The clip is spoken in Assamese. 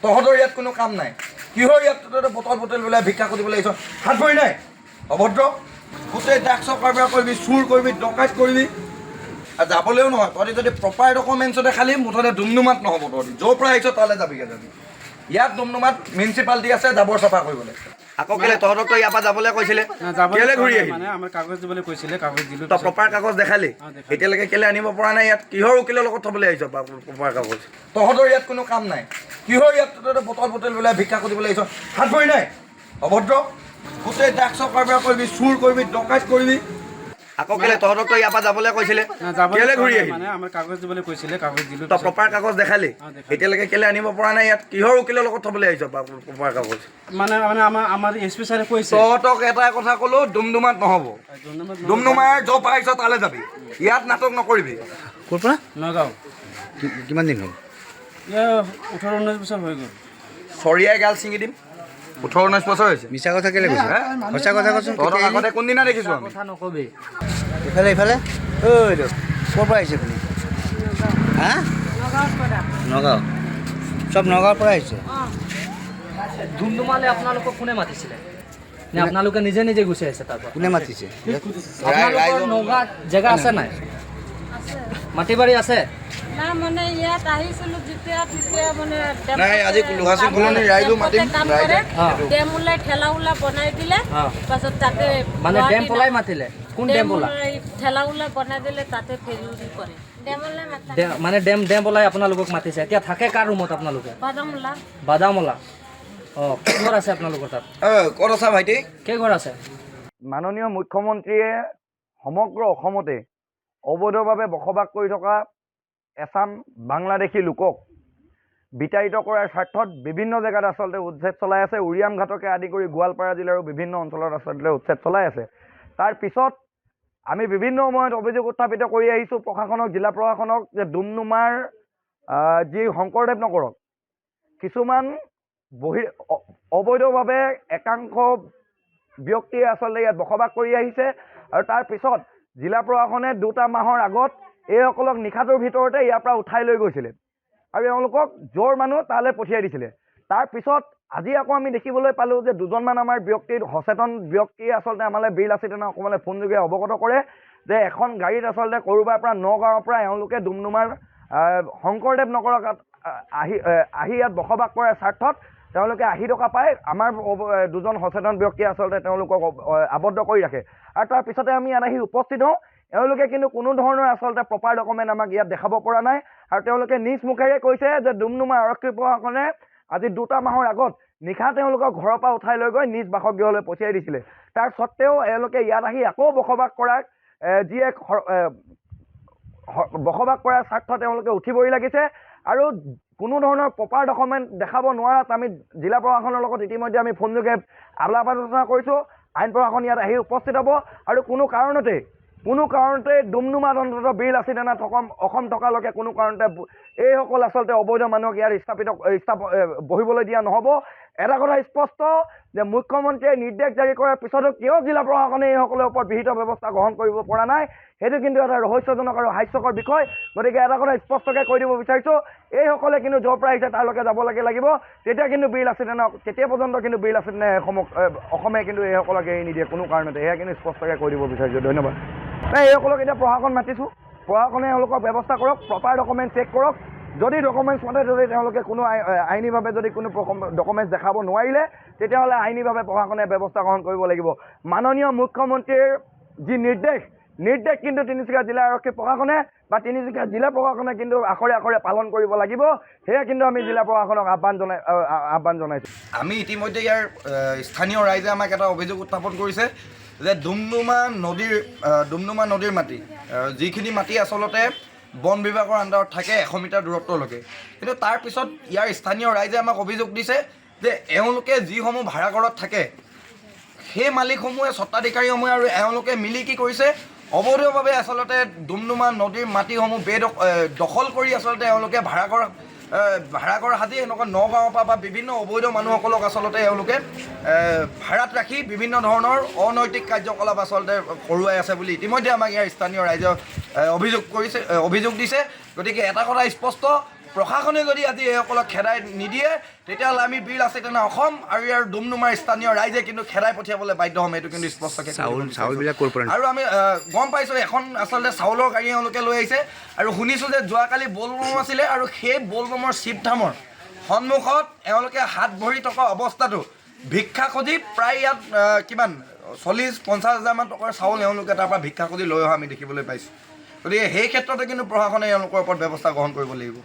তহঁতৰ ইয়াত কোনো কাম নাই। কিহৰ ইয়াত তহঁতে বটল পেলাই ভিক্ষা কৰিবলৈ আহিছ? হাত ভৰি নাই অভদ্ৰ। গোটেই ড্ৰাগছৰ কাৰবাৰ কৰিবি, চুৰ কৰিবি, ডকাইত কৰিবি। আৰু যাবলৈও নহয়, তহঁতি যদি প্ৰপাৰ ডকুমেণ্টছতে খালি মুঠতে ডুমডুমাত নহ'ব। তহঁতি য'ৰ পৰা আহিছ তালৈ যাবিগৈ যাবি। ইয়াত ডুমডুমাত মিউনিচিপালিটি আছে জাবৰ চাফা কৰিবলৈ। আকৌ কেলে তহঁতকতো ইয়াৰ পৰা যাবলৈ কৈছিলে, কেলে ঘূৰি আহিলি? মানে আমাৰ কাগজ দিবলৈ কৈছিলে, কাগজ দিলোঁ। তই প্ৰপাৰ কাগজ দেখালি, এতিয়ালৈকে কেলে আনিব পৰা নাই? ইয়াত কিহৰ উকিলৰ লগত থ'বলৈ আহিছ প্ৰপাৰ কাগজ? তহঁতৰ ইয়াত কোনো কাম নাই। কিহৰ ইয়াত তহঁতে বটল পেলাই ভিক্ষা কৰিবলৈ আহিছ? হাত ভৰি নাই অভদ্ৰ। গোটেই ড্ৰাগছৰ কাৰবাৰ কৰিবি, চুৰ কৰিবি, ডকাইত কৰিবি। আকৌ কেলে তহঁতকতো ইয়াৰ পৰা যাবলৈ কৈছিলে, কেলে ঘূৰি আহিলি? মানে আমাৰ কাগজ দিবলৈ কৈছিলে, কাগজ দিলোঁ। তই প্ৰপাৰ কাগজ দেখালি, এতিয়ালৈকে কেলে আনিব পৰা নাই? ইয়াত কিহৰ উকিলৰ লগত থ'বলৈ আহিছ প্ৰপাৰ কাগজ? মানে আমাৰ এছ পি ছাৰে কৈছে তহঁতক এটাই কথা ক'লো, ডুমডুমাত নহ'ব। ডুমডুমাৰ য'ৰ পৰা আহিছ তালৈ যাবি। ইয়াত নাটক নকৰিবি। ক'ৰ পৰা? নগাঁও। কিমান দিন হ'ল? ইয়াৰ 18-19 বছৰ হৈ গ'ল। চৰিয়াই গাল ছিঙি দিম। 18-19 বছৰ হৈছে। মিছা কথা কেলে কৈছে? সঁচা কথা কচোন। তহঁতক আগতে কোনদিনা দেখিছোঁ আমি? কথা নকবি। ইফালে ঐ ক'ৰ পৰা আহিছে আপুনি? হা? নগাঁও। চব নগাঁৱৰ পৰা আহিছে? ডুমডুমালে আপোনালোকক কোনে মাতিছিলে? নে আপোনালোকে নিজে নিজে গুচি আহিছে তাৰ পৰা? কোনে মাতিছে? আপোনালোকৰ নগাঁৱত জেগা আছে নাই? মাটি বাৰী আছে? না মানে ইয়াত আহিছিলোঁ তেতিয়া মানে নাই, আজি লোহাচুং কলনীৰ ৰাইজো মাতিম। কাম কৰে, ডেম ওলাই ঠেলা ওলা বনাই দিলে। পাছত তাতে মানে ডেম পলাই মাতিলে? কোন ডেম পলা? ঠেলা ওলা বনাই দিলে, তাতে ফেৰি কৰে। ডেমলৈ মাতা মানে ডেম পলাই আপোনালোকক মাতিছে। এতিয়া থাকে কাৰ ৰুমত আপোনালোকে? বাদামোলা বাদামলা। অঁ, কেইঘৰ আছে আপোনালোকৰ তাত? ক'ত আছা ভাইটি? কেইঘৰ আছে? মাননীয় মুখ্যমন্ত্ৰীয়ে সমগ্ৰ অসমতে অবৈধভাৱে বসবাস কৰি থকা এছাম বাংলাদেশী লোকক বিতাড়িত কৰাৰ স্বাৰ্থত বিভিন্ন জেগাত আচলতে উচ্ছেদ চলাই আছে। উৰিয়াম ঘাটকে আদি কৰি গোৱালপাৰা জিলাৰো বিভিন্ন অঞ্চলত আচলতে উচ্ছেদ চলাই আছে। তাৰ পিছত আমি বিভিন্ন সময়ত অভিযোগ উত্থাপিত কৰি আহিছোঁ প্ৰশাসনক, জিলা প্ৰশাসনক, যে ডুমডুমাৰ যি শংকৰদেৱ নগৰত কিছুমান অবৈধভাৱে একাংশ ব্যক্তিয়ে আচলতে ইয়াত বসবাস কৰি আহিছে। আৰু তাৰ পিছত জিলা প্ৰশাসনে 2টা মাহৰ আগত এইসকলক নিশাটোৰ ভিতৰতে ইয়াৰ পৰা উঠাই লৈ গৈছিলে আৰু এওঁলোকক য'ৰ মানুহ তালৈ পঠিয়াই দিছিলে। তাৰ পিছত আজি আকৌ আমি দেখিবলৈ পালোঁ যে 2জনমান আমাৰ সচেতন ব্যক্তিয়ে আচলতে আমালৈ বীৰলাচিত থানা অসমলৈ ফোনযোগে অৱগত কৰে যে এখন গাড়ীত আচলতে ক'ৰবাৰ পৰা নগাঁৱৰ পৰা এওঁলোকে ডুমডুমাৰ শংকৰদেৱ নগৰত আহি ইয়াত বসবাস কৰাৰ স্বাৰ্থত তেওঁলোকে 80 টকা পায়। আমাৰ 2জন সচেতন ব্যক্তিয়ে আচলতে তেওঁলোকক আবদ্ধ কৰি ৰাখে। আৰু তাৰ পিছতে আমি ইয়াত আহি উপস্থিত হওঁ। এওঁলোকে কিন্তু কোনো ধৰণৰ আচলতে প্ৰপাৰ ডকুমেণ্ট আমাক ইয়াত দেখাব পৰা নাই। আৰু তেওঁলোকে নিজ মুখেৰে কৈছে যে ডুমডুমা আৰক্ষী প্ৰশাসনে আজি 2টা মাহৰ আগত নিশা তেওঁলোকক ঘৰৰ পৰা উঠাই লৈ গৈ নিজ বাসগৃহলৈ পঠিয়াই দিছিলে। তাৰ স্বত্তেও এওঁলোকে ইয়াত আহি আকৌ বসবাস কৰাৰ বসবাস কৰাৰ স্বাৰ্থত তেওঁলোকে উঠিবই লাগিছে। আৰু কোনো ধৰণৰ প্ৰপাৰ ডকুমেণ্ট দেখাব নোৱাৰাত আমি জিলা প্ৰশাসনৰ লগত ইতিমধ্যে আমি ফোনযোগে আলাপ আলোচনা কৰিছোঁ। আইন প্ৰশাসন ইয়াত আহি উপস্থিত হ'ব আৰু কোনো কাৰণতে ডুমডুমাত অন্ততঃ বীৰলাচিত থানা অসম থকালৈকে কোনো কাৰণতে এইসকল আচলতে অবৈধ মানুহক ইয়াত বহিবলৈ দিয়া নহ'ব। এটা কথা স্পষ্ট যে মুখ্যমন্ত্ৰীয়ে নিৰ্দেশ জাৰি কৰাৰ পিছতো কিয় জিলা প্ৰশাসনে এইসকলৰ ওপৰত বিহিত ব্যৱস্থা গ্ৰহণ কৰিব পৰা নাই, সেইটো কিন্তু এটা ৰহস্যজনক আৰু হাস্যকৰ বিষয়। গতিকে এটা কথা স্পষ্টকৈ কৈ দিব বিচাৰিছোঁ, এইসকলে কিন্তু য'ৰ পৰা আহিছে তালৈকে যাব লাগিব। তেতিয়া কিন্তু বীৰলাচিত থানা তেতিয়া পৰ্যন্ত কিন্তু বীৰলাচিত থানাই অসমে কিন্তু এইসকলক এৰি নিদিয়ে কোনো কাৰণতে। এয়া কিন্তু স্পষ্টকৈ কৈ দিব বিচাৰিছোঁ। ধন্যবাদ। এইসকলক এতিয়া প্ৰশাসন মাতিছোঁ, প্ৰশাসনে এওঁলোকক ব্যৱস্থা কৰক, প্ৰপাৰ ডকুমেণ্ট চেক কৰক। যদি ডকুমেণ্টছ মতে যদি তেওঁলোকে কোনো আইনীভাৱে যদি কোনো ডকুমেণ্টছ দেখাব নোৱাৰিলে তেতিয়াহ'লে আইনীভাৱে প্ৰশাসনে ব্যৱস্থা গ্ৰহণ কৰিব লাগিব। মাননীয় মুখ্যমন্ত্ৰীৰ যি নিৰ্দেশ কিন্তু তিনিচুকীয়া জিলা আৰক্ষী প্ৰশাসনে বা তিনিচুকীয়া জিলা প্ৰশাসনে কিন্তু আখৰে আখৰে পালন কৰিব লাগিব। সেয়া কিন্তু আমি জিলা প্ৰশাসনক আহ্বান জনাইছোঁ। আমি ইতিমধ্যে ইয়াৰ স্থানীয় ৰাইজে আমাক এটা অভিযোগ উত্থাপন কৰিছে যে ডুমডুমা নদীৰ মাটি, যিখিনি মাটি আচলতে বন বিভাগৰ আণ্ডাৰত থাকে 100 মিটাৰ দূৰত্বলৈকে, কিন্তু তাৰ পিছত ইয়াৰ স্থানীয় ৰাইজে আমাক অভিযোগ দিছে যে এওঁলোকে যিসমূহ ভাড়াঘৰত থাকে সেই মালিকসমূহে স্বত্বাধিকাৰীসমূহে আৰু এওঁলোকে মিলি কি কৰিছে, অবৈধভাৱে আচলতে ডুমডুমা নদীৰ মাটিসমূহ দখল কৰি আচলতে এওঁলোকে ভাড়াঘৰ সাজি এনেকুৱা নগাঁৱৰ পৰা বা বিভিন্ন অবৈধ মানুহসকলক আচলতে এওঁলোকে ভাড়াত ৰাখি বিভিন্ন ধৰণৰ অনৈতিক কাৰ্যকলাপ আচলতে কৰোৱাই আছে বুলি ইতিমধ্যে আমাক ইয়াৰ স্থানীয় ৰাইজে অভিযোগ দিছে। গতিকে এটা কথা স্পষ্ট প্ৰশাসনে যদি আজি এইসকলক খেদাই নিদিয়ে তেতিয়াহ'লে আমি বীৰ লাচিত সেনা অসম আৰু ইয়াৰ ডুমডুমাৰ স্থানীয় ৰাইজে কিন্তু খেদাই পঠিয়াবলৈ বাধ্য হ'ম, এইটো কিন্তু স্পষ্টকৈ চাউলবিলাক ক'ৰ পৰা আৰু আমি গম পাইছোঁ এখন আচলতে চাউলৰ গাড়ী এওঁলোকে লৈ আহিছে আৰু শুনিছোঁ যে যোৱাকালি বলবম আছিলে আৰু সেই বলবমৰ শিৱধামৰ সন্মুখত এওঁলোকে হাত ভৰি থকা অৱস্থাটো ভিক্ষা খুজি প্ৰায় ইয়াত কিমান 40-50 হাজাৰমান টকাৰ চাউল এওঁলোকে তাৰ পৰা ভিক্ষা খুজি লৈ অহা আমি দেখিবলৈ পাইছোঁ। গতিকে সেই ক্ষেত্ৰতে কিন্তু প্ৰশাসনে এওঁলোকৰ ওপৰত ব্যৱস্থা গ্ৰহণ কৰিব লাগিব।